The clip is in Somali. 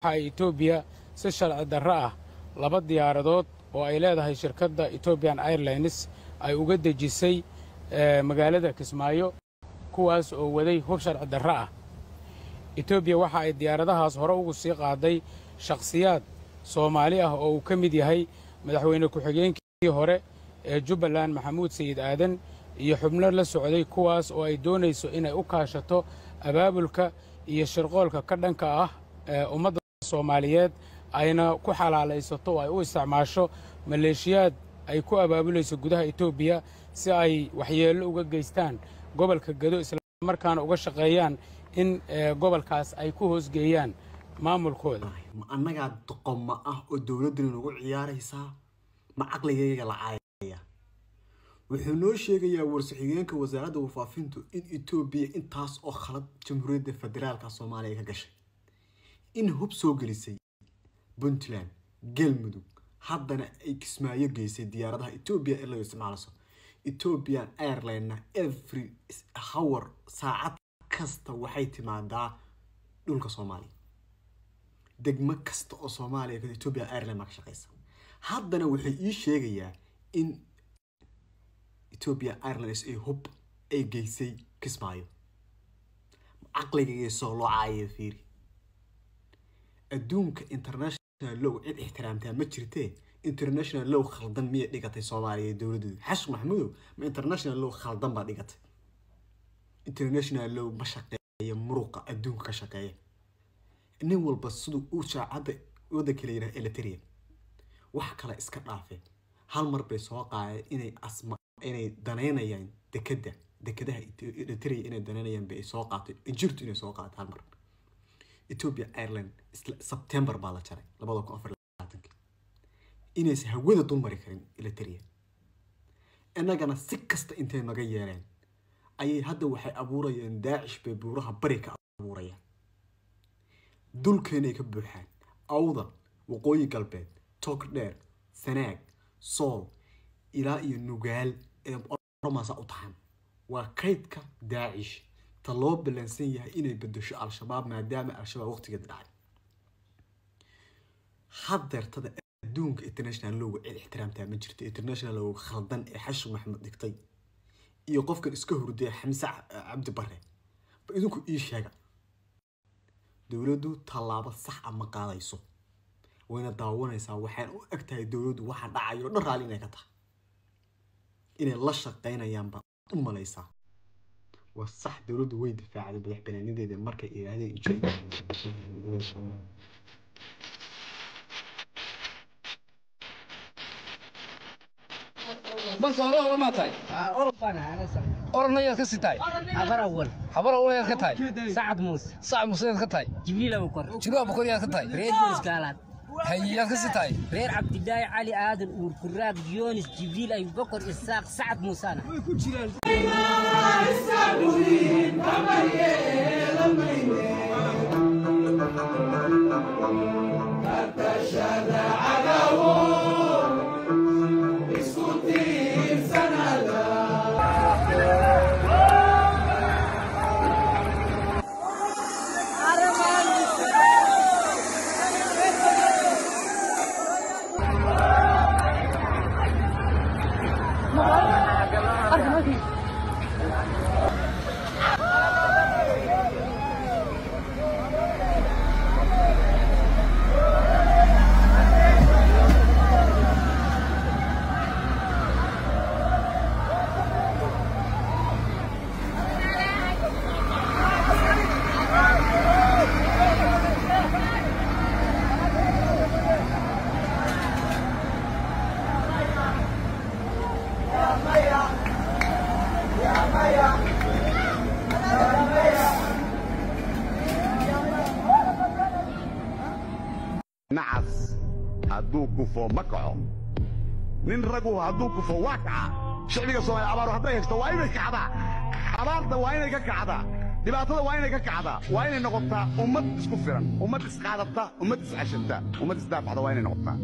Ethiopia si sharci darro ah laba diyaaradood oo ay leedahay shirkadda Ethiopian Airlines ay uga dejisay magaalada Kismaayo kuwaas oo waday hub sharci darro ah. Ethiopia waxa ay diyaaradahaas hore ugu sii qaaday shakhsiyaad Soomaali ah oo uu ka mid yahay madaxweyne ku-xigeenkii hore ee Jubbaland Maxamuud Sayid Aadan iyo xubno la socday kuwaas oo ay doonayso inay u kaashato abaabulka iyo shirqoolka ka dhanka ah ummadda Soomaaliyeed ayna ku xalaalaysato oo ay u isticmaasho maleeshiyaad ay ku abaabulayso gudaha Ethiopia si ay waxyeello uga geystaan gobolka Gado isla markaana uga shaqeeyaan in gobolkaas ay ku hoosgeeyaan maamulkooda. ma annaga doqoma ah oo dawladdu nagu ciyaaraysa ma aqligayga la caayaya wuxuu noo sheegayaa warsaxigeenka wasaaradda warfaafintu in Ethiopia intaas oo khalad jamhuuriyadda federaalka Soomaaliya ka gashay in hub soo gelisay Puntland Galmudug haddana ay Kismaayo geysay diyaaradaha Ethiopia ee loo isticmaalayo Ethiopian Airlines every hour saacad kasta waxay timaadaa dhulka Soomaaliya degmo kasta oo Soomaaliya ka Ethiopian Airlines ma ka shaqeysa haddana waxay ii sheegayaa in Ethiopian Airlines ay hub ay geysay Kismaayo aqligayga soo loo caayay fiiri adduunka international law cid ixtiraamtaa ma jirtee international law khaldan miya dhigatay Soomaaliya dawladdu xash maxmuud ma international law khaldan ba dhigatay international law ma shaqeeyo muruqa adduunka ka shaqeeya nin walba sidoo uu shaacada wada kale yiraahdo Eritrea wax kale iska dhaafay hal mar bay soo qaayay inay danaynayaan dekadaha Eritrea inay danaynayaan bay soo qaatay Egypt inay soo qaatay hal mar Ethiopia Airlines September baa la jaray 2024 inaysa hawada dulmari karin Eritrea annagana si kasta intay naga yeeleen ayay hadda waxay abuurayaan Daacish bay buuraha bari ka abuurayaan dulkeenay ka buuxaan awda waqooyi galbeed Togdheer Sanaag Sool ilaa iyo Nugaal ee Oromasa u tahan waa kaydka Daacish taloo balansan yahay inay bedesho al-shabaab maadaama al-shabaab waqtigeeda dhacay hadartada adduunka international law cid ixtiraamtaa ma jirto international law khaldan ee xash maxamed dhigtay iyo qofkan iska hurday Xamse Cabdi Barre ba idinku ii sheega dawladdu talaabo sax ah ma qaadayso wayna daawanaysaa waxaan u agtahay dawladdu waxa dhacayo dhan raali inay ka tahay inay la shaqeynayaan ba u malaysaa وصح دولد ويد فاعل بدح بنانيده ده marka ilaahay injay بس والله ما تاي أوربانا أنا سعيد أورنا يا كسيتاي عبر أول يا كتاي سعد موسى يا كتاي جبريل أبو كر جلو أبو كر يا كتاي ريد مسكالات هي يا كسيتاي رير عبد الله علي آدم وركراك يونس جبريل أبو بكر إسحاق سعد موسى نعس هدوك فوق مكعو نين رجو هدوك فوق واقع شعبي الصومالي عبارة هدوك استوائي كعدا عبارة وين كعدا دبعته وين كعدا وين نقطة أمة سكفرا أمة سقادة أمة سعشتة أمة سدافع وين نقطة